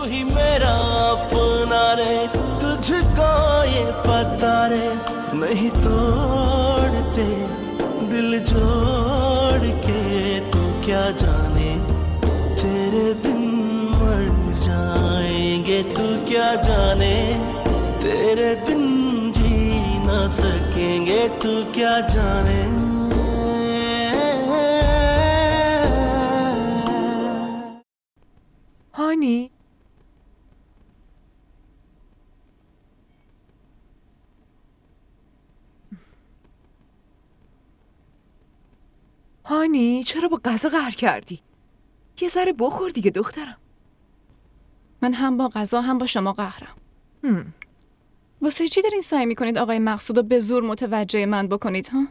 ही मेरा अपना रे, तुझको ये पता रे, नहीं तोड़ते दिल जोड़ के, तू क्या जाने तेरे बिन मर जाएंगे, तू क्या जाने तेरे बिन जी ना सकेंगे, तू क्या जाने। هانی؟ هانی چرا با غذا قهر کردی؟ یه ذره بخور دیگه دخترم. من هم با غذا هم با شما قهرم. واسه چی دارین سعی میکنید آقای مقصود رو به زور متوجه من بکنید ها؟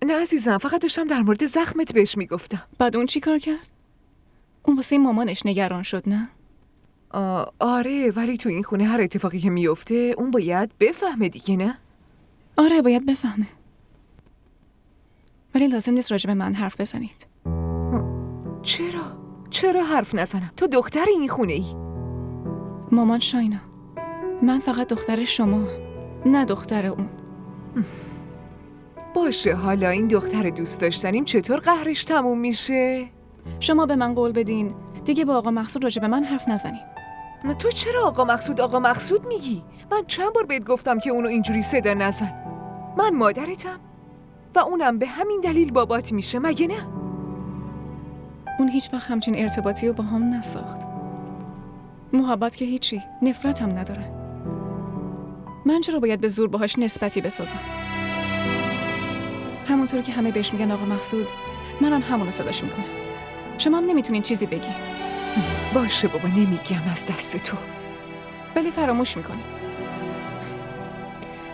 نه عزیزم، فقط داشتم در مورد زخمت بهش میگفتم. بعد اون چی کار کرد؟ اون واسه مامانش نگران شد نه؟ آره، ولی تو این خونه هر اتفاقی که میفته اون باید بفهمه دیگه نه؟ آره باید بفهمه، ولی لازم نیست راجع به من حرف بزنید. چرا حرف نزنم؟ تو دختر این خونه ای. مامان شاینا، من فقط دختر شما، نه دختر اون. باشه، حالا این دختر دوست داشتنیم چطور قهرش تموم میشه؟ شما به من قول بدین دیگه با آقا مقصود راجع به من حرف نزنین. تو چرا آقا مقصود میگی؟ من چند بار بهت گفتم که اونو اینجوری صدا نزن. من مادرتم و اونم به همین دلیل بابات میشه، مگه نه؟ اون هیچ وقت همچین ارتباطی رو با هم نساخت. محبت که هیچی، نفرت هم نداره. من چرا باید به زور باهاش نسبتی بسازم؟ همونطور که همه بهش میگن آقا مقصود، منم همونو صداش میکنم. شما هم نمیتونین چیزی بگی. باشه بابا، نمیگم از دست تو، ولی فراموش میکنی.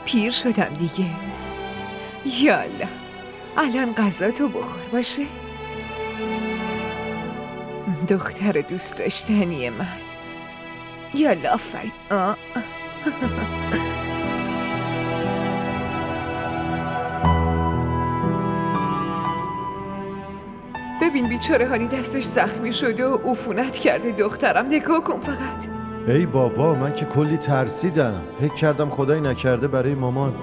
پیر شدم دیگه. یالا الان غذا تو بخور، باشه؟ دختر دوست داشتنی من. یالا آفرین. ببین بیچاره هانی دستش زخمی شده و عفونت کرده. دخترم نگاه کن فقط. ای بابا، من که کلی ترسیدم، فکر کردم خدایی نکرده برای مامان.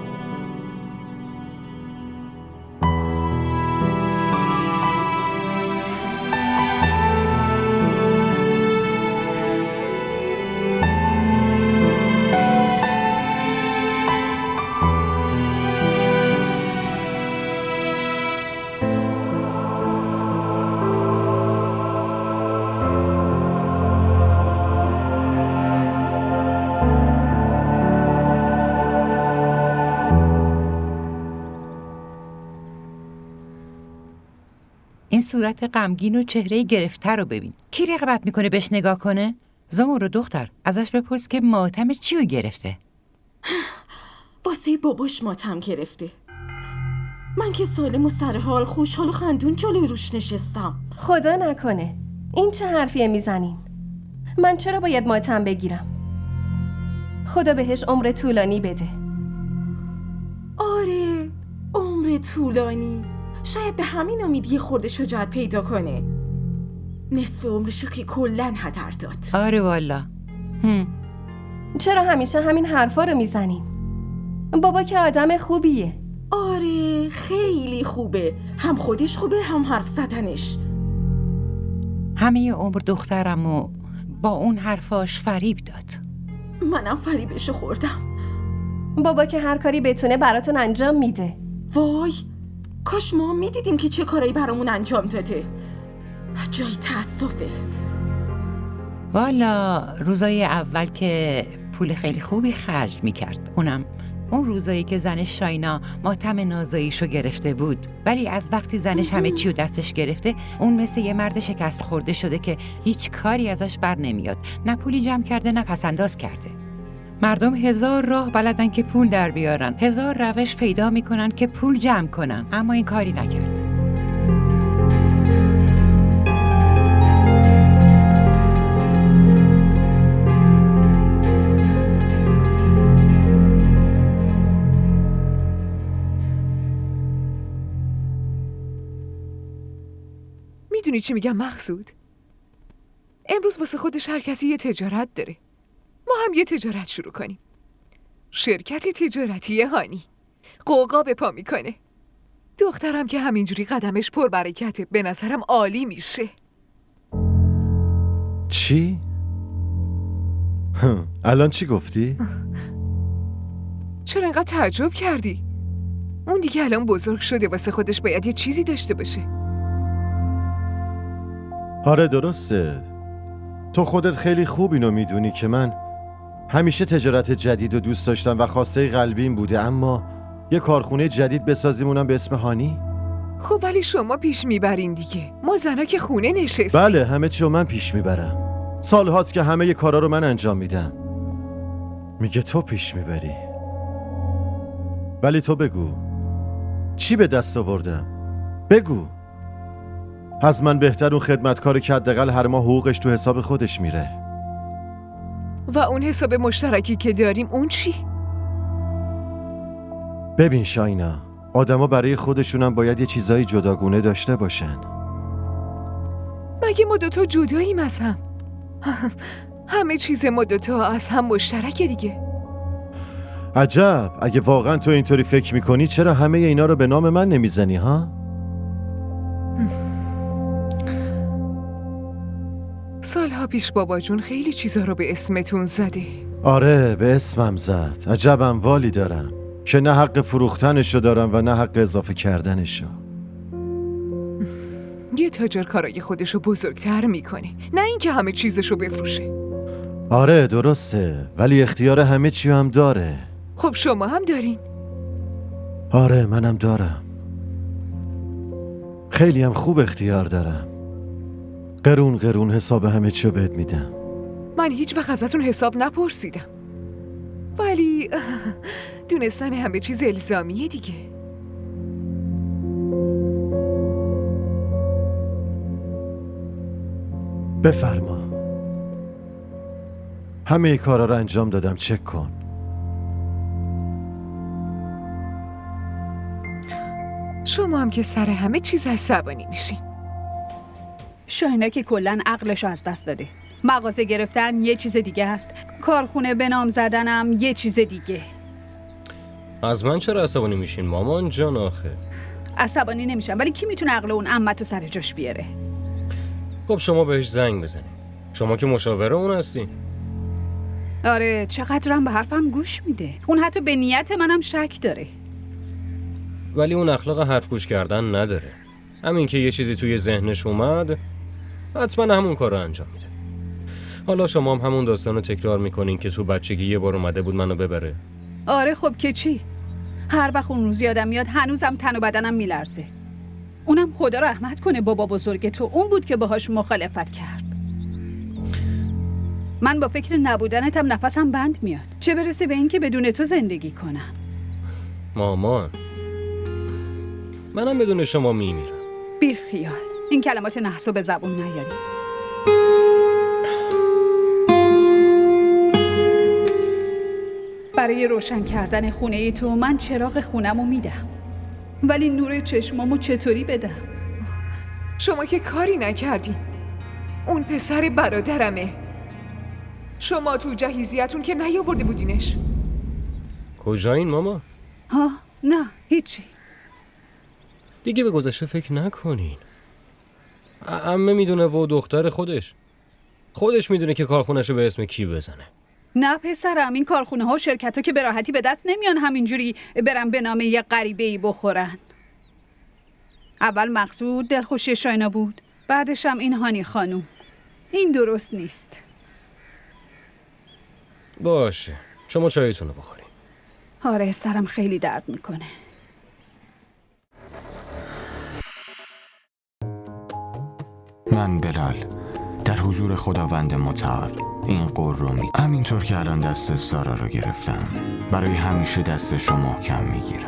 این صورت غمگین و چهره گرفته رو ببین. کی رغبت میکنه بهش نگاه کنه؟ زامورو دختر، ازش بپرس که ماتم چی رو گرفته؟ واسه باباش ماتم گرفته. من که سالم و سرحال خوشحال و خندون جلوی روش نشستم. خدا نکنه. این چه حرفیه میزنین؟ من چرا باید ماتم بگیرم؟ خدا بهش عمر طولانی بده. آره، عمر طولانی. شاید به همین امید یه خورده شجاعت پیدا کنه. نصف عمرشو که کلن هدر داد. آره والا. چرا همیشه همین حرفا رو میزنین؟ بابا که آدم خوبیه. آره، خیلی خوبه. هم خودش خوبه هم حرف زدنش. همه عمر دخترمو با اون حرفاش فریب داد. منم فریبشو خوردم. بابا که هر کاری بتونه براتون انجام میده. وای، کاش ما میدیدیم که چه کارایی برامون انجام داده. جای تأسفه. والا روزای اول که پول خیلی خوبی خرج میکرد، اونم اون روزایی که زنش شاینا ماتم نازاییشو گرفته بود. ولی از وقتی زنش همه چیو دستش گرفته، اون مثل یه مرد شکست خورده شده که هیچ کاری ازش بر نمیاد. نه پولی جمع کرده نه پسنداز کرده. مردم 1000 راه بلدن که پول در بیارن، 1000 روش پیدا میکنن که پول جمع کنن، اما این کاری نکرد. میدونی چی میگم مقصود؟ امروز واسه خودش هر کسی یه تجارت داره. ما هم یه تجارت شروع کنیم. شرکت تجارتی هانی قوقا به پا میکنه. دخترم که همینجوری قدمش پر برکته، به نظرم عالی میشه. چی؟ الان چی گفتی؟ چرا انقدر تعجب کردی؟ اون دیگه الان بزرگ شده، واسه خودش باید یه چیزی داشته باشه. آره درسته. تو خودت خیلی خوب اینو میدونی که من همیشه تجارت جدید رو دوست داشتم و خواسته قلبیم بوده، اما یه کارخونه جدید بسازیم اونم به اسم هانی. خب ولی شما پیش میبرین دیگه. ما زنا که خونه نشستیم. بله همه چی رو من پیش میبرم. سال هاست که همه ی کارا رو من انجام میدم. میگه تو پیش میبری. ولی تو بگو چی به دست آوردم؟ بگو. از من بهتر اون خدمتکار که حداقل هر ماه حقوقش تو حساب خودش میره. و اون حساب مشترکی که داریم اون چی؟ ببین شاینا، آدما برای خودشونم باید یه چیزایی جداگونه داشته باشن. مگه ما دوتا جداییم از هم؟ همه چیز ما دوتا از هم مشترکه دیگه. عجب، اگه واقعا تو اینطوری فکر میکنی چرا همه اینا رو به نام من نمیزنی ها؟ سالها پیش بابا جون خیلی چیزا رو به اسمتون زده. آره به اسمم زد. عجب اموالی دارم که نه حق فروختنشو دارم و نه حق اضافه کردنشو. یه تاجر کارای خودشو بزرگتر میکنه، نه اینکه همه چیزشو بفروشه. آره درسته، ولی اختیار همه چی هم داره. خب شما هم دارین. آره منم دارم. خیلی هم خوب اختیار دارم. قرون قرون حساب همه چی رو بهت میدم. من هیچ وقت ازتون حساب نپرسیدم، ولی دونستن همه چیز الزامیه دیگه. بفرما. همه کارا رو انجام دادم، چک کن. شما هم که سر همه چیز عصبانی میشین. شاینا که کلاً عقلشو از دست داده. مغازه گرفتن یه چیز دیگه است، کارخونه به نام زدنم یه چیز دیگه. از من چرا عصبانی میشین مامان جان آخه؟ عصبانی نمیشم، ولی کی میتونه عقل اون عمتو سر جاش بیاره؟ خب شما بهش زنگ بزنید. شما که مشاوره اون هستی. آره چقدرم به حرفم گوش میده. اون حتی به نیت منم شک داره. ولی اون اخلاق حرف گوش کردن نداره. همین که یه چیزی توی ذهنش اومد حتما همون کار رو انجام میده. حالا شما هم همون داستان رو تکرار میکنین که تو بچگی یه بار اومده بود منو ببره. آره خب که چی؟ هر وقت اون روز یادم میاد هنوزم تن و بدنم میلرزه. اونم خدا رحمت کنه بابا بزرگ تو اون بود که باهاش مخالفت کرد. من با فکر نبودنتم نفسم بند میاد، چه برسه به این که بدون تو زندگی کنم. مامان منم بدون شما میمیرم. بی خیال، این کلمات نحسو به زبون نیاری. برای روشن کردن خونه تو من چراغ خونمو میدم، ولی نور چشمامو چطوری بدم؟ شما که کاری نکردین. اون پسر برادرمه. شما تو جهیزیتون که نیاورده بودینش. کجا این ماما؟ ها نه هیچی. دیگه به گذشته فکر نکنین. عمه میدونه و دختر خودش میدونه که کارخونه‌شو به اسم کی بزنه. نه پسرم، این کارخونه ها و شرکت ها که به راحتی به دست نمیان همینجوری برن به نام یه غریبه‌ای بخورن. اول مقصود دلخوشی شاینا بود، بعدش هم این هانی خانوم. این درست نیست. باشه شما چایتون رو بخورین. آره سرم خیلی درد میکنه. من بلال در حضور خداوند متعال این قول رو همینطور که الان دست سارا رو گرفتم برای همیشه دستش رو محکم میگیرم.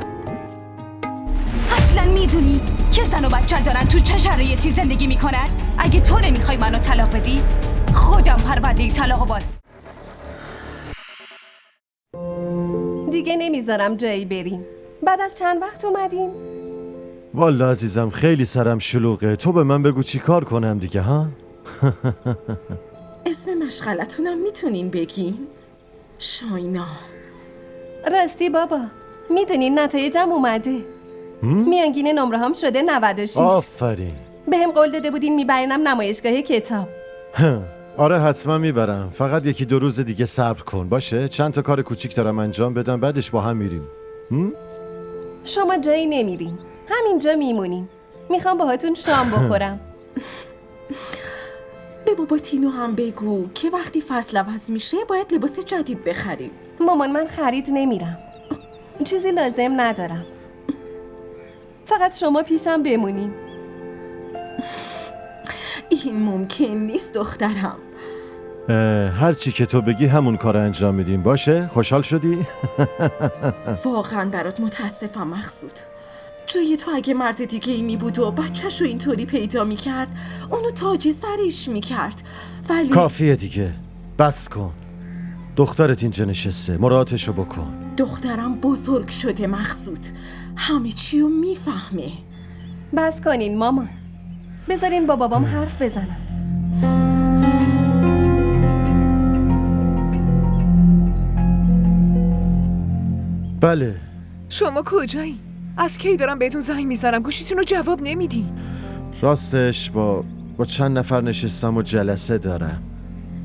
اصلا میدونی که زن و بچه دارن تو چه شرایطی زندگی میکنن؟ اگه تو نمیخوای منو طلاق بدی خودم پرونده طلاق باز. دیگه نمیذارم جایی برین. بعد از چند وقت اومدین؟ والا عزیزم خیلی سرم شلوغه. تو به من بگو چی کار کنم دیگه ها؟ اسم مشغلتونم میتونین بگین؟ شاینا. راستی بابا، میدونین نتایجم اومده. میانگین نمره هم شده 96. آفرین. بهم قول داده بودین میبرینم نمایشگاه کتاب. آره حتما میبرم، فقط 1-2 روز دیگه صبر کن باشه. چند تا کار کوچیک دارم انجام بدم، بعدش با هم میریم. شما جایی نمیرین، همینجا میمونین. میخوام باهاتون شام بخورم. به بابا تینو هم بگو که وقتی فصل عوض میشه باید لباس جدید بخریم. مامان من خرید نمیرم، چیزی لازم ندارم. فقط شما پیشم بمونین. این ممکن نیست دخترم. هر چی که تو بگی همون کار انجام میدیم باشه. خوشحال شدی؟ واقعا برات متاسفم مقصود. جای تو اگه مرد دیگه ای می بود و بچه‌شو اینطوری پیدا می کرد، اونو تاج سرش می کرد. ولی کافیه دیگه، بس کن. دخترت اینجا نشسته، مراعاتشو بکن. دخترم بزرگ شده مقصود، همه چیو میفهمه. بس کنین مامان، بذارین با بابام حرف بزنم. بله. شما کجایی؟ از کی دارم بهتون زنگ میزنم گوشیتون رو جواب نمیدین؟ راستش با چند نفر نشستم و جلسه دارم.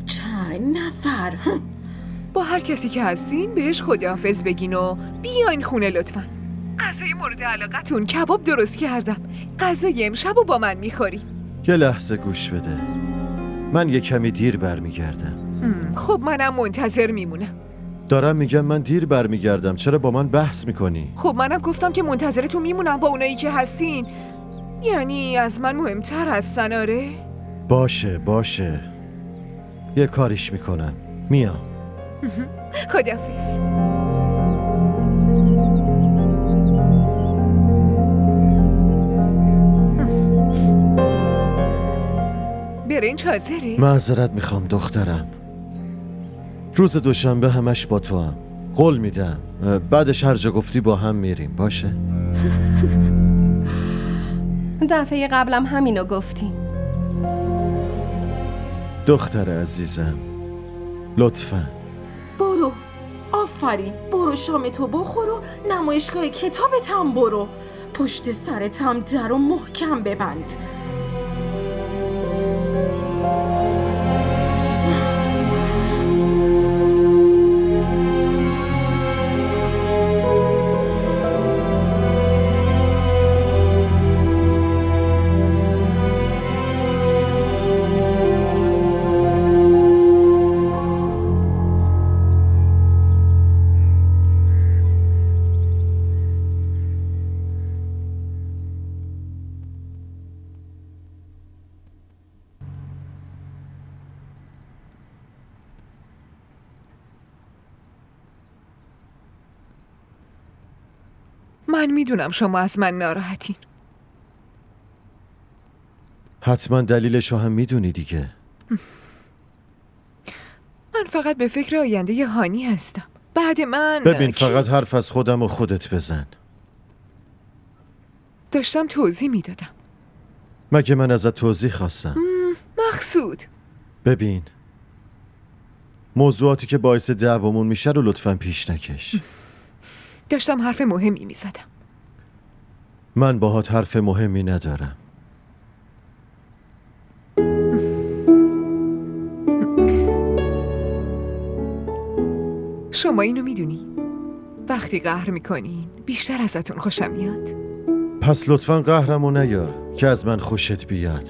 چند نفر؟ با هر کسی که هستین بهش خداحافظ بگین و بیاین خونه لطفا. غذای مورد علاقتون کباب درست کردم. غذای امشب رو با من میخوری. یه لحظه گوش بده، من یه کمی دیر برمیگردم. خب منم منتظر میمونم. دارم میگم من دیر برمیگردم، چرا با من بحث میکنی؟ خب منم گفتم که منتظرتون میمونم با اونایی که هستین. یعنی از من مهمتر هستن آره؟ باشه یه کاریش میکنم، میام. خداحافظ. برنج حاضره؟ معذرت میخوام دخترم، روز دوشنبه همش با تو هم. قول میدم بعدش هر جا گفتی با هم میریم باشه؟ دفعه قبلم همینو گفتین. دختر عزیزم لطفاً برو. آفرین، برو شامتو بخور و نمایشگاه کتابت هم برو. پشت سرت هم در و محکم ببند. من میدونم شما از من ناراحتین. حتما دلیلشو هم میدونی دیگه. من فقط به فکر آینده هانی هستم. بعد من ببین فقط حرف از خودم و خودت بزن. داشتم توضیح میدادم. مگه من ازت توضیح خواستم؟ مقصود ببین موضوعاتی که باعث دعوامون میشه رو لطفاً پیش نکش. داشتم حرف مهمی میزدم. من باهات حرف مهمی ندارم. شما اینو میدونی؟ وقتی قهر میکنین بیشتر ازتون خوشم میاد. پس لطفاً قهرمو نیار که از من خوشت بیاد.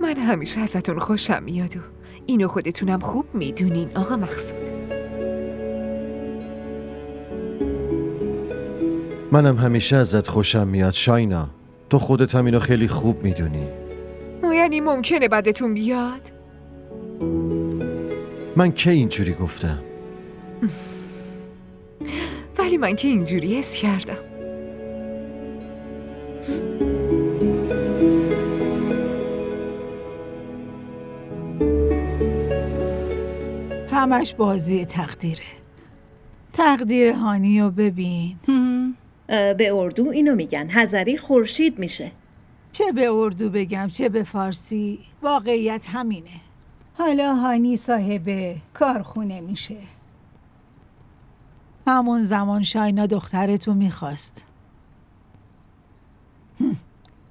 من همیشه ازتون خوشم میاد و اینو خودتونم خوب میدونین آقا مقصود. منم همیشه ازت خوشم میاد شاینا. تو خودت هم اینو خیلی خوب میدونی. یعنی ممکنه بدتون بیاد؟ من که اینجوری گفتم؟ ولی من که اینجوری حس کردم. همش بازی تقدیره. تقدیر هانیو ببین. به اردو اینو میگن حذری خورشید میشه. چه به اردو بگم چه به فارسی، واقعیت همینه. حالا هانی صاحب کارخونه میشه. همون زمان شاینا دخترتو میخواست.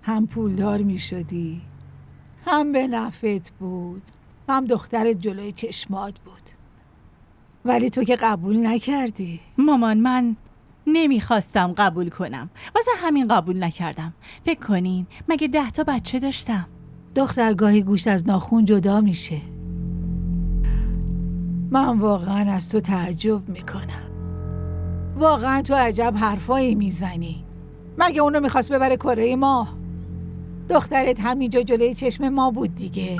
هم پولدار میشدی، هم به نفعت بود، هم دخترت جلوی چشمات بود. ولی تو که قبول نکردی. مامان من نمیخواستم قبول کنم، واسه همین قبول نکردم. فکر کنین مگه 10 تا بچه داشتم؟ دختر گاهی گوشت از ناخون جدا میشه. من واقعا از تو تعجب میکنم. واقعا تو عجب حرفایی میزنی. مگه اونو میخواست ببره کره ما؟ دخترت همینجا جلوی چشم ما بود دیگه.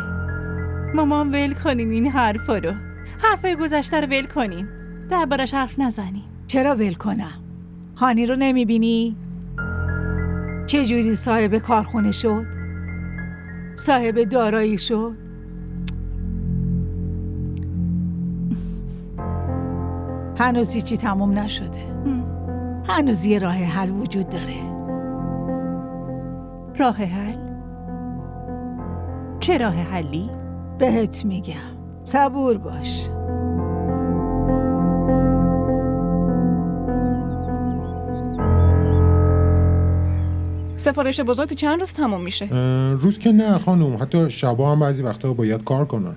مامان ول کنین این حرفا رو. حرفای گذشته رو ول کنین، دربارش حرف نزنین. چرا ول کنم؟ هانی رو نمیبینی؟ چه جوری صاحب کارخونه شد؟ صاحب دارایی شد؟ هنوز هیچی تموم نشده. هنوز یه راه حل وجود داره. راه حل؟ چه راه حلی؟ بهت میگم، صبور باش. سفارش بزرگ تو چند روز تموم میشه؟ روز که نه خانم، حتی شبا هم بعضی وقتا باید کار کنن.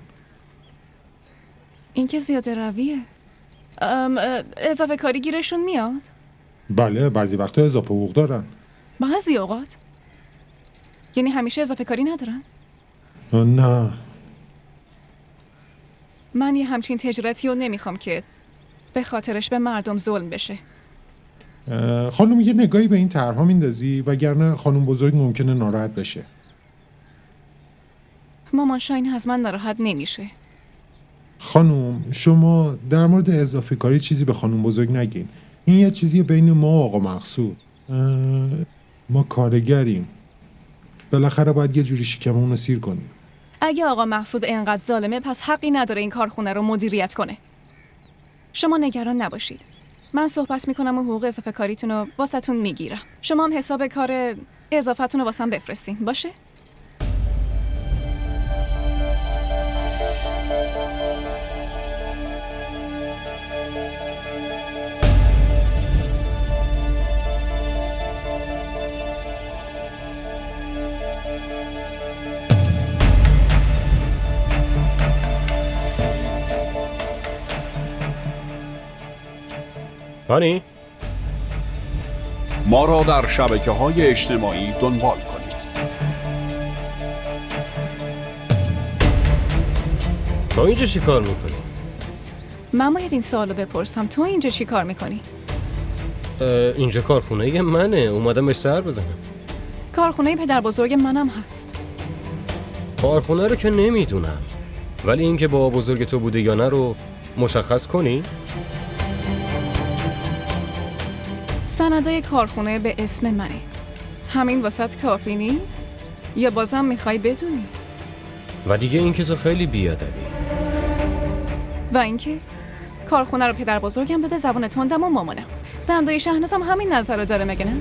این که زیاده رویه. اضافه کاری گیرشون میاد؟ بله، بعضی وقتا اضافه حقوق دارن. بعضی اوقات؟ یعنی همیشه اضافه کاری ندارن؟ نه. من یه همچین تجارتی رو نمیخوام که به خاطرش به مردم ظلم بشه. خانم یه نگاهی به این طرح‌ها میندازی، وگرنه خانم بزرگ ممکنه ناراحت بشه. مامان شاین از من ناراحت نمیشه. خانم شما در مورد اضافه کاری چیزی به خانم بزرگ نگین. این یه چیزی بین ما و آقا مقصود. ما کارگریم، بالاخره باید یه جوری شکممون رو سیر کنیم. اگه آقا مقصود اینقدر ظالمه، پس حقی نداره این کارخونه رو مدیریت کنه. شما نگران نباشید، من صحبت میکنم و حقوق اضافه کاریتون رو واسهتون میگیرم. شما هم حساب کار اضافتون رو واسم بفرستین، باشه؟ هانی؟ ما را در شبکه‌های اجتماعی دنبال کنید. تو اینجا چی کار میکنی؟ من باید این سوالو بپرسم، تو اینجا چی کار میکنی؟ اینجا کارخونه منه، اومدم بهش سر بزنم. کارخونه پدر بزرگ منم هست. کارخونه رو که نمیدونم، ولی اینکه بابا بزرگ تو بوده یا نه رو مشخص کنی؟ سندای کارخونه به اسم منه. همین واسط کافی نیست؟ یا بازم میخوای بدونی؟ و دیگه اینکه تو خیلی بیادبی. و اینکه کارخونه رو پدر بزرگم داده، زبان تندم و مامانم. زندای شهنازم همین نظر رو داره، مگه نه؟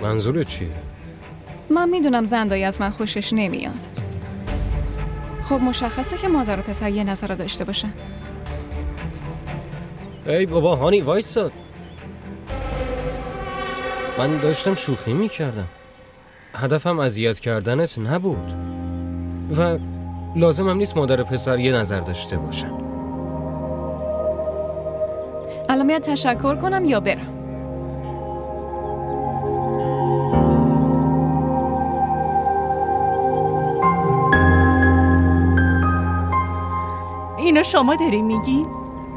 منظورت چیه؟ من میدونم زندایی از من خوشش نمیاد. خب مشخصه که مادر و پسر یه نظر رو داشته باشن. ای بابا هانی وایساد، من داشتم شوخی میکردم. هدفم اذیت کردنت نبود و لازم هم نیست مادر پسر یه نظر داشته باشن. الان میاد تشکر کنم یا برم؟ اینو شما داری میگین؟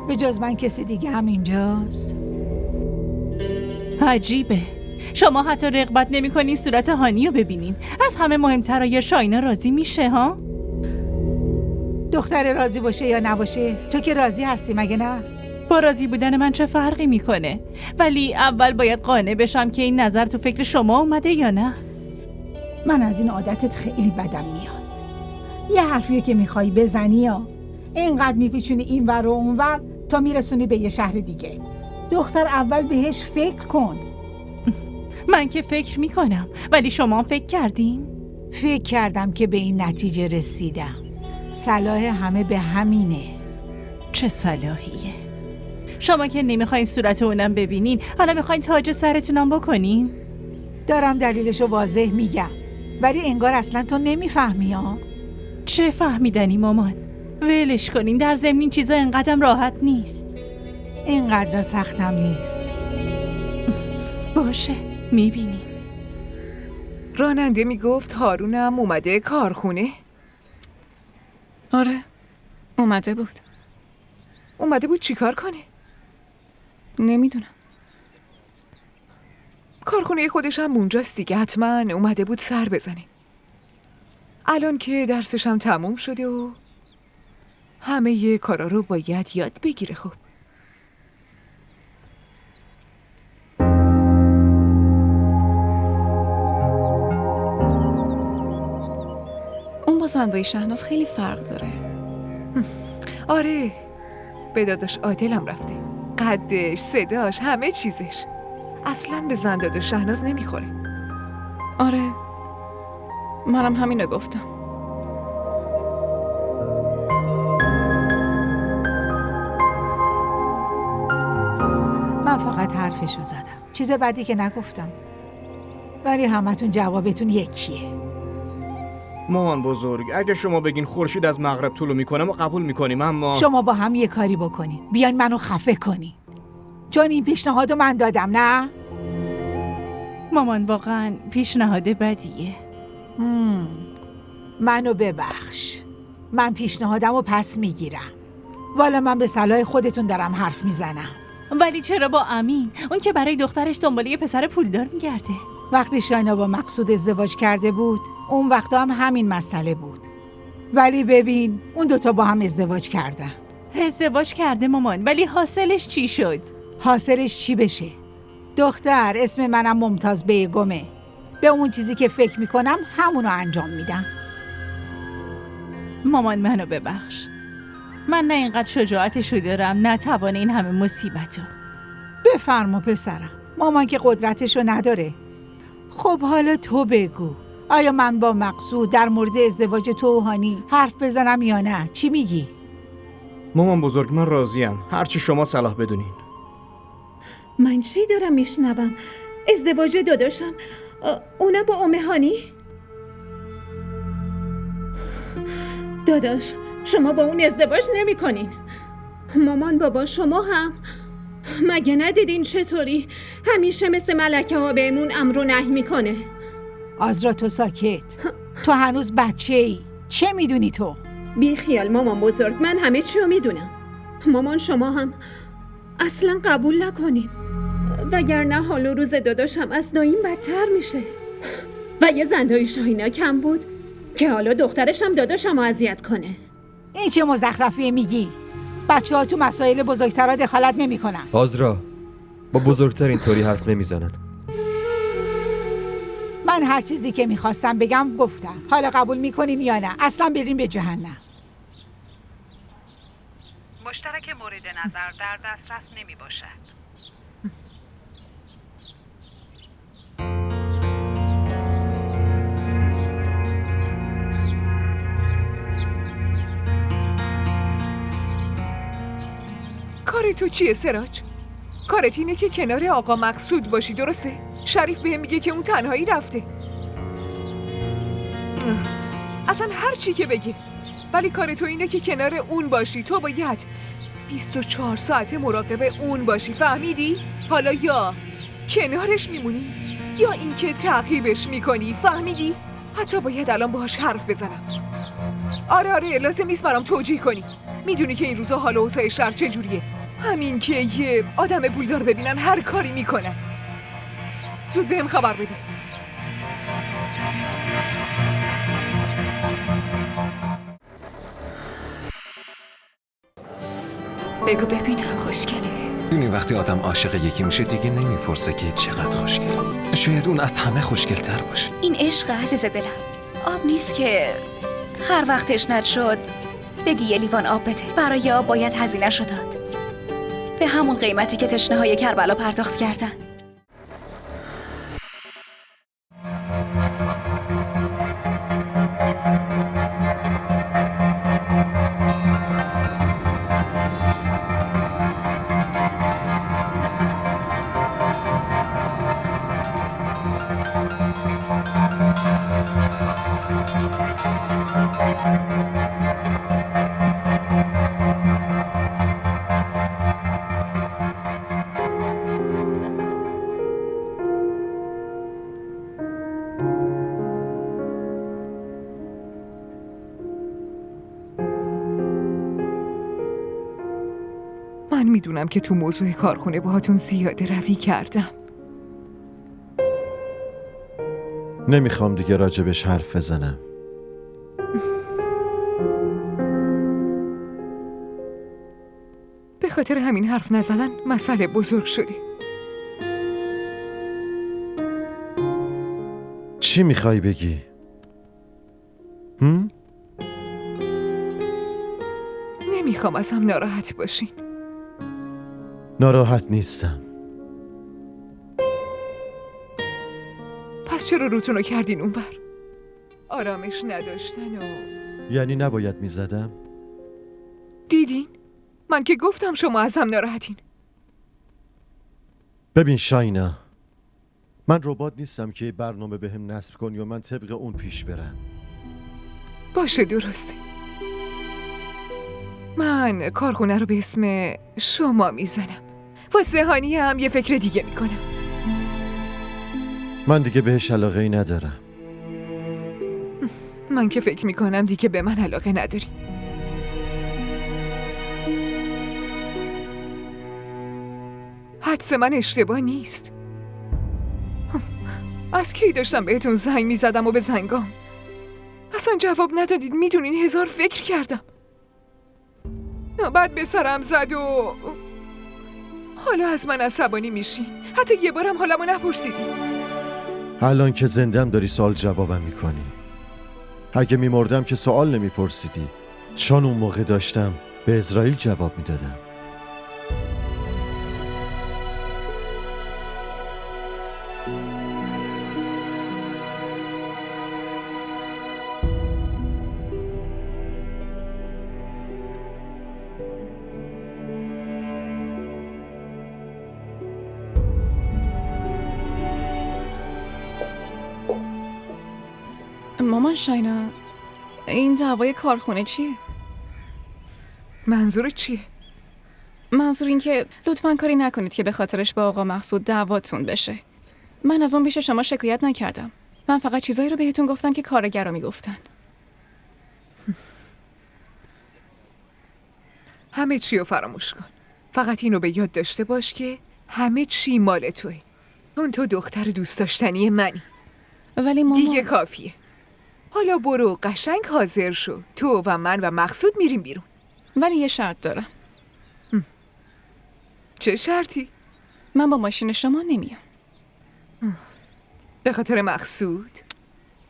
به جز من کسی دیگه هم اینجاست؟ عجیبه، شما حتی رغبت نمی‌کنین صورت هانی رو ببینین. از همه مهمتر آیا شاینا راضی میشه ها؟ دختر راضی باشه یا نباشه، تو که راضی هستی مگه نه؟ با راضی بودن من چه فرقی میکنه؟ ولی اول باید قانع بشم که این نظر تو فکر شما اومده یا نه. من از این عادتت خیلی بدم میاد. یه حرفیه که میخوای بزنی یا اینقدر میپیچونی این ور و اون ور تا میرسونی به یه شهر دیگه. دختر اول بهش فکر کن. من که فکر میکنم، ولی شما فکر کردین؟ فکر کردم که به این نتیجه رسیدم. صلاح همه به همینه. چه صلاحیه؟ شما که نمیخواین صورت اونم ببینین، حالا میخواین تاج سرتونم بکنین؟ دارم دلیلشو واضح میگم، ولی انگار اصلا تو نمیفهمی ها. چه فهمیدنی مامان؟ ولش کنین، در ضمن این چیزا انقدرم راحت نیست. اینقدر سختم نیست. باشه، میبینی. راننده میگفت هارونم اومده کارخونه. آره، اومده بود. اومده بود چی کار کنه؟ نمیدونم. کارخونه خودش هم اونجاست دیگه، حتما اومده بود سر بزنه. الان که درسش هم تموم شده و همه یه کارا رو باید یاد بگیره. خب اون با زندای شهناز خیلی فرق داره. آره، به داداش عادلم رفته. قدش، صداش، همه چیزش اصلاً به زنداد شهناز نمیخوره. آره، منم همینو گفتم. من فقط حرفشو زدم، چیز بدی که نگفتم. ولی همتون جوابتون یکیه. مامان بزرگ، اگه شما بگین خورشید از مغرب طلوع میکنه ما قبول میکنیم، اما شما با هم یه کاری بکنین، بیاین منو خفه کنین، چون این پیشنهادو من دادم. نه مامان، واقعا پیشنهاد بدیه. منو ببخش، من پیشنهادمو پس میگیرم. والا من به صلاح خودتون دارم حرف میزنم. ولی چرا با امین؟ اون که برای دخترش دنبال یه پسر پولدار میگرده. وقتی شاینا با مقصود ازدواج کرده بود، اون وقتا هم همین مسئله بود. ولی ببین، اون دوتا با هم ازدواج کردن. ازدواج کرده مامان، ولی حاصلش چی شد؟ حاصلش چی بشه؟ دختر، اسم منم ممتاز بیگمه. به اون چیزی که فکر میکنم همونو انجام میدم. مامان منو ببخش، من نه اینقدر شجاعتشو دارم نه توان این همه مصیبتو. بفرما پسرم، مامان که قدرتشو نداره. خب حالا تو بگو، آیا من با مقصود در مورد ازدواج تو و هانی حرف بزنم یا نه؟ چی میگی؟ مامان بزرگ، من راضیم، هرچی شما صلاح بدونین. من چی دارم میشنوم؟ ازدواج داداشم، اونم با ام هانی؟ داداش، شما با اون ازدواج نمی کنین. مامان بابا شما هم مگه ندیدین چطوری همیشه مثل ملکه ها بهمون امر و نهی میکنه؟ آزرا تو ساکت، تو هنوز بچه ای، چه میدونی تو؟ بی خیال مامان بزرگ، من همه چی رو میدونم. مامان شما هم اصلا قبول نکنین، وگرنه حال و روز داداشم از دایم بدتر میشه. و یه زندای شاینا کم بود که حالا دخترش هم داداشم رو اذیت کنه. این چه مزخرفیه میگی؟ بچه ها تو مسائل بزرگترها دخالت نمی کنن. آزرا، با بزرگتر اینطوری حرف نمیزنن. من هر چیزی که میخواستم بگم گفتم. حالا قبول میکنین یا نه؟ اصلا بریم به جهنم. مشترک مورد نظر در دسترس نمی باشد. کار تو چیه سراج؟ کارت اینه که کنار آقا مقصود باشی، درسته؟ شریف بهم میگه که اون تنهایی رفته. اصلا هر چی که بگه، ولی کار تو اینه که کنار اون باشی. تو باید 24 ساعت مراقب اون باشی، فهمیدی؟ حالا یا کنارش میمونی یا اینکه تعقیبش میکنی، فهمیدی؟ حتی باید الان باهاش حرف بزنم. آره لازم نیست برام توجیه کنی. میدونی که این روزا حال و حوضای شهر چجوریه. همین که یه آدم پولدار ببینن هر کاری میکنن. زود بهم خبر بده. بگو ببینم خوشگله. ببینی وقتی آدم عاشق یکی میشه دیگه نمیپرسه که چقدر خوشگله. شاید اون از همه خوشگل‌تر باشه. این عشق عزیز دلم، آب نیست که هر وقت تشنت شد بگی یه لیوان آب بده. برای آب باید هزینه شو داد، به همون قیمتی که تشنه‌های کربلا پرداخت کردن. من میدونم که تو موضوع کارخونه باهاتون زیاده روی کردم. نمیخوام دیگه راجبش حرف بزنم. به خاطر همین حرف نزدن مسئله بزرگ شده. چی میخوای بگی؟ نمیخوام از هم ناراحت باشین. ناراحت نیستم. پس چرا روتونو کردین اونور؟ آرامش نداشتن و... یعنی نباید میزدم؟ دیدین؟ من که گفتم شما از هم ناراحتین. ببین شاینا، من ربات نیستم که برنامه بهم نصب کنی و من طبق اون پیش برم. باشه درسته. من کارخونه رو به اسم شما میزنم. واسه هانی هم یه فکر دیگه میکنم. من دیگه بهش علاقه‌ای ندارم. من که فکر میکنم دیگه به من علاقه نداری. حدس من اشتباه نیست. از کی داشتم بهتون زنگ میزدم و به زنگام اصلا جواب ندادید. میدونین 1000 فکر کردم. بعد به سرم زد و حالا از من عصبانی میشین. حتی یه بارم حالمو نپرسیدین. الان که زندم داری سوال جوابم میکنی. اگه میمردم که سوال نمیپرسیدی، چون اون موقع داشتم به اسرائیل جواب میدادم. مامان شاینا، این دعوای کارخونه چیه؟ منظور چیه؟ منظور این که لطفاً کاری نکنید که به خاطرش با آقا مقصود دعواتون بشه. من از اون پیش شما شکایت نکردم. من فقط چیزایی رو بهتون گفتم که کارگرا میگفتن. همه چی رو فراموش کن. فقط اینو به یاد داشته باش که همه چی مال توی. اون تو دختر دوست داشتنی منی. ولی مامان دیگه کافیه. حالا برو قشنگ حاضر شو. تو و من و مقصود میریم بیرون. ولی یه شرط دارم. چه شرطی؟ من با ماشین شما نمیام. به خاطر مقصود؟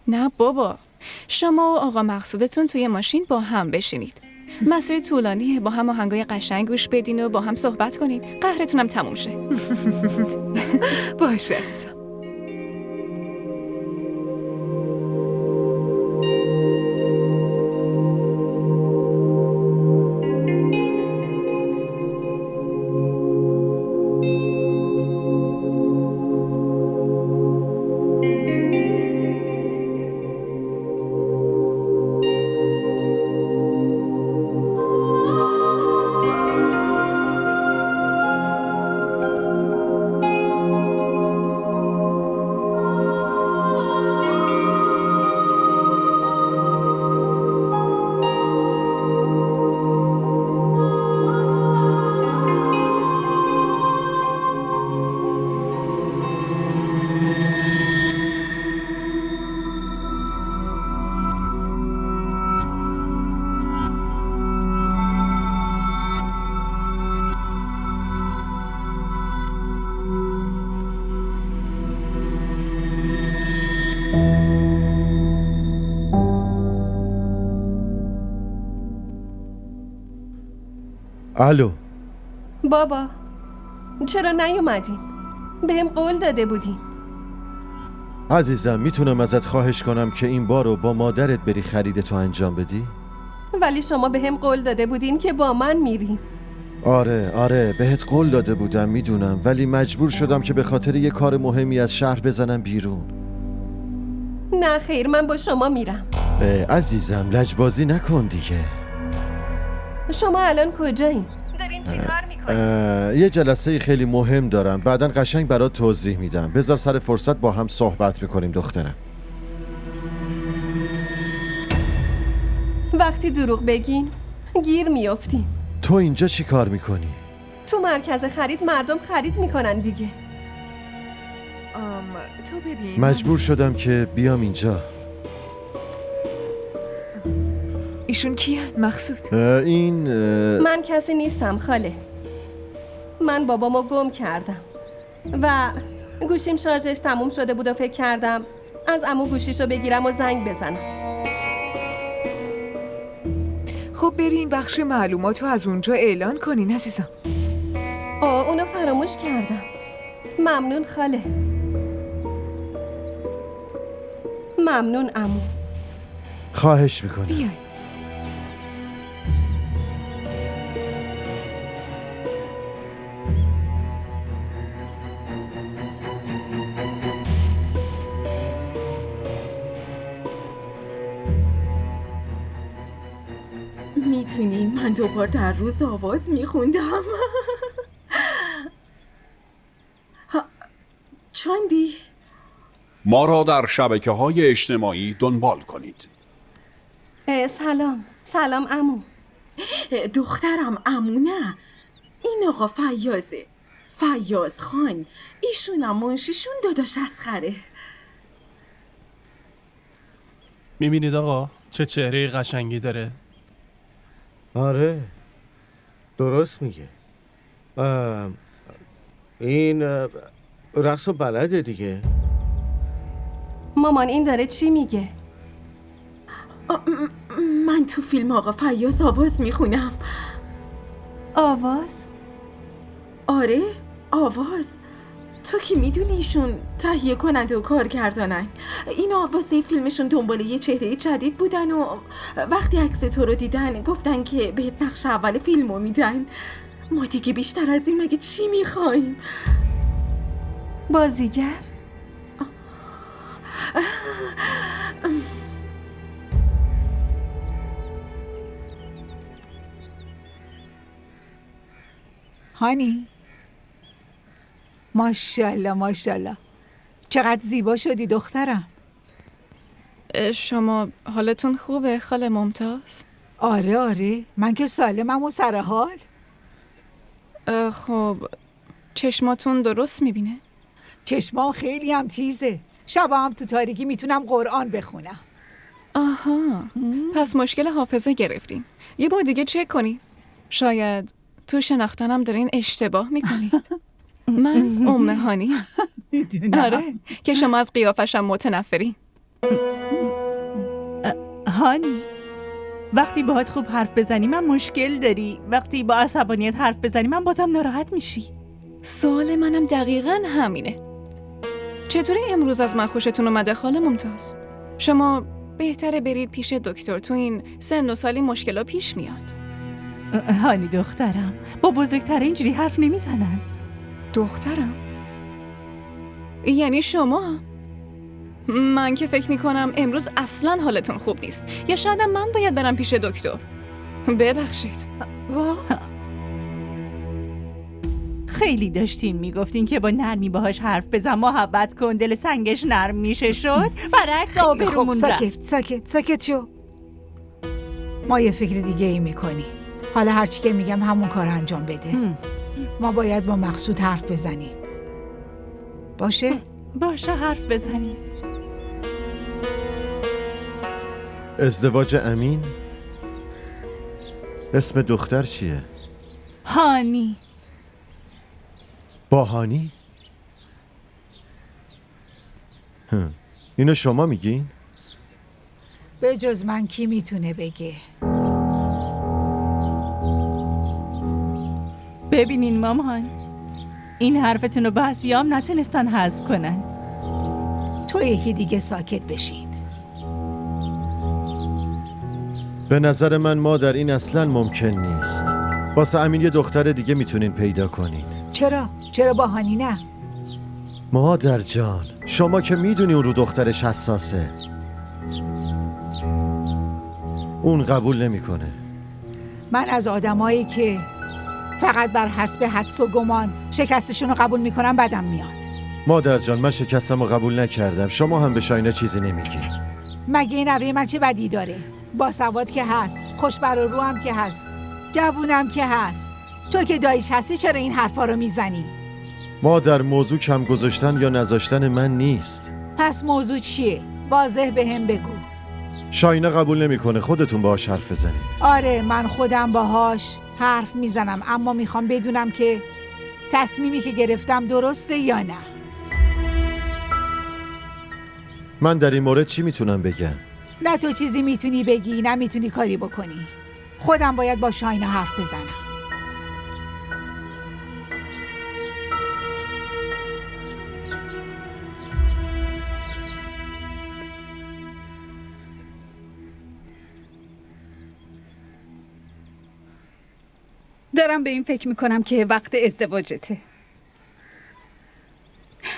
نه بابا، شما و آقا مقصودتون توی ماشین با هم بشینید. مسیر طولانیه، با هم آهنگای قشنگ گوش بدین و با هم صحبت کنین. قهرتونم تموم شه. باشه عزیزم. الو بابا، چرا نیومدین؟ بهم قول داده بودین. عزیزم، میتونم ازت خواهش کنم که این بار رو با مادرت بری خریدتو انجام بدی؟ ولی شما بهم قول داده بودین که با من میرین. آره بهت قول داده بودم، میدونم، ولی مجبور شدم که به خاطر یه کار مهمی از شهر بزنم بیرون. نه خیر، من با شما میرم. عزیزم لجبازی نکن دیگه. شما الان کجایین؟ دارین چی کار میکنین؟ یه جلسه خیلی مهم دارم، بعداً قشنگ برات توضیح میدم. بذار سر فرصت با هم صحبت میکنیم دخترم. وقتی دروغ بگین گیر میافتین. تو اینجا چی کار میکنی؟ تو مرکز خرید مردم خرید میکنن دیگه. تو ببین مجبور شدم که بیام اینجا. ایشون کیان مقصود؟ من کسی نیستم خاله. من بابامو گم کردم و گوشیم شارژش تموم شده بود و فکر کردم از عمو گوشیشو بگیرم و زنگ بزنم. خب برین بخش معلوماتو از اونجا اعلان کنین عزیزم. اونو فراموش کردم. ممنون خاله. ممنون عمو. خواهش میکنم. بیای. میتونین من دوبار در روز آواز میخوندم. چاندی؟ ما را در شبکه‌های اجتماعی دنبال کنید. سلام عمو. دخترم عمو نه، این آقا فیازه، فیاض خان. ایشونم منشیشون داداش اصغره. میبینید آقا چه چهره قشنگی داره؟ آره درست میگه. این رقص و بلده دیگه. مامان این داره چی میگه؟ من تو فیلم آقا فیاض آواز میخونم. آواز؟ آره آواز. تو که میدونی ایشون تهیه کننده و کارگردانن. این آوازه فیلمشون دنبال یه چهره جدید بودن و وقتی عکس تو رو دیدن گفتن که بهت نقش اول فیلمو میدن. ما دیگه بیشتر از این مگه چی میخوایم؟ بازیگر؟ هانی ماشاءالله ماشاءالله چقدر زیبا شدی دخترم. شما حالتون خوبه خاله ممتاز؟ آره من که سالمم و سر حال. خب چشماتون درست میبینه؟ چشمام خیلی هم تیزه. شبا هم تو تاریکی میتونم قرآن بخونم. آها پس مشکل حافظه گرفتین. یه بار دیگه چک کنی. شاید تو شناختنم دارین اشتباه میکنید. من ام هانی. آره که شما از قیافشم متنفری. هانی وقتی باهات خوب حرف بزنی من مشکل داری، وقتی با عصبانیت حرف بزنی من بازم ناراحت میشی. سوال منم دقیقاً همینه. چطوری امروز از من خوشتون اومده خاله ممتاز؟ شما بهتره برید پیش دکتر، تو این سن و سالی مشکلا پیش میاد. هانی دخترم با بزرگتر اینجوری حرف نمیزنن. دخترم؟ یعنی شما؟ من که فکر میکنم امروز اصلا حالتون خوب نیست، یا شاید من باید برم پیش دکتر. ببخشید. خیلی داشتین میگفتین که با نرمی باهاش حرف بزن، محبت کن، دل سنگش نرم میشه شد، برعکس آبرومون رفت. ساکت شو. ما یه فکر دیگه ای میکنی. حالا هرچی که میگم همون کار انجام بده. ما باید با مقصود حرف بزنیم. باشه حرف بزنیم. ازدواج امین؟ اسم دختر چیه؟ هانی. با هانی؟ اینو شما میگین؟ به جز من کی میتونه بگه؟ ببینین مامان، این حرفتون رو بعضیام نتونستن حذف کنن. تو یکی دیگه ساکت بشین. به نظر من مادر این اصلا ممکن نیست. واسه امین یه دختر دیگه میتونین پیدا کنین. چرا با هانی نه؟ مادر جان شما که میدونی اون رو دخترش حساسه. اون قبول نمیکنه. من از آدمایی که فقط بر حسب حدس و گمان شکستشون رو قبول میکنم بدم میاد. مادر جان، من شکستم رو قبول نکردم. شما هم به شاینا چیزی نمیگی. مگه این نوه من چه بدی داره؟ باسواد که هست، خوشبر و رو هم که هست، جوونم که هست. تو که دایش هستی چرا این حرفا رو میزنی؟ مادر، موضوع کم گذاشتن یا نذاشتن من نیست. پس موضوع چیه؟ واضح به هم بگو. شاینا قبول نمیکنه خودتون باهاش حرف بزنید. آره، من خودم باهاش حرف میزنم، اما میخوام بدونم که تصمیمی که گرفتم درسته یا نه. من در این مورد چی میتونم بگم؟ نه تو چیزی میتونی بگی، نه میتونی کاری بکنی. خودم باید با شاینا حرف بزنم. دارم به این فکر میکنم که وقت ازدواجته.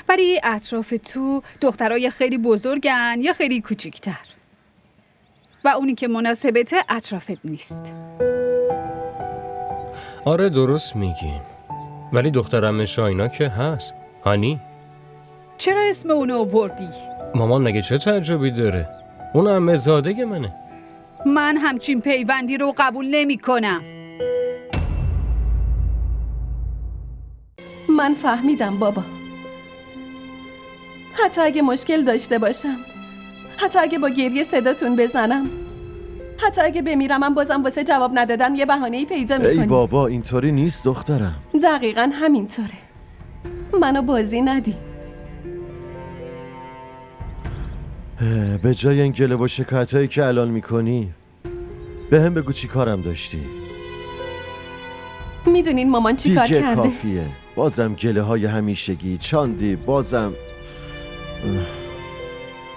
ولی اطراف تو دخترای خیلی بزرگن یا خیلی کوچیکتر و اونی که مناسبته اطرافت نیست. آره درست میگی. ولی دخترم شاینا که هست. هانی؟ چرا اسم اونو آوردی؟ مامان مگه چه تعجبی داره؟ اون عمه زاده منه. من همچین پیوندی رو قبول نمی کنم. من فهمیدم بابا. حتی اگه مشکل داشته باشم، حتی اگه با گریه صداتون بزنم، حتی اگه بمیرم، من بازم واسه جواب ندادن یه بهانه‌ای پیدا میکنی. ای بابا، اینطوری نیست دخترم. دقیقاً همینطوره. منو بازی ندی. به جای این گله و شکایتایی که الان میکنی به هم بگو چی کارم داشتی. میدونین مامان چی کار کرده؟ دیگه کافیه. بازم گله های همیشگی. چاندی بازم.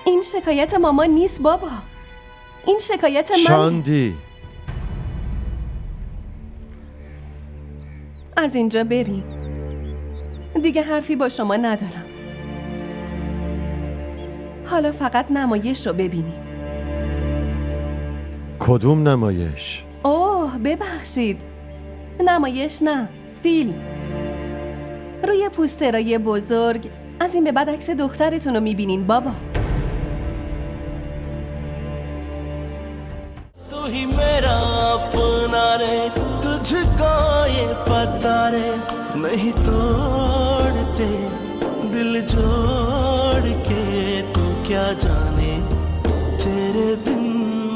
این شکایت مامان نیست بابا. این شکایت من. چاندی از اینجا بریم. دیگه حرفی با شما ندارم. حالا فقط نمایش رو ببینیم. کدوم نمایش؟ اوه ببخشید، نمایش نه، فیلم. روی پوسترای بزرگ از این به بعد عکس دخترتون رو میبینین بابا. تو ही मेरा अपना रे तुझको ये पता रे नहीं तोड़ते दिल जोड़ के तू क्या जाने तेरे बिन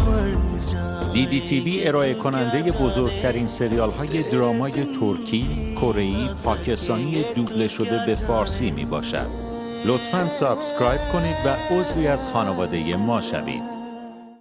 मर जाने. DDTV ارائه کننده بزرگترین سریال های درامای ترکی، کره‌ای، پاکستانی دوبله شده به فارسی می باشد. لطفاً سابسکرایب کنید و عضوی از خانواده ما شوید.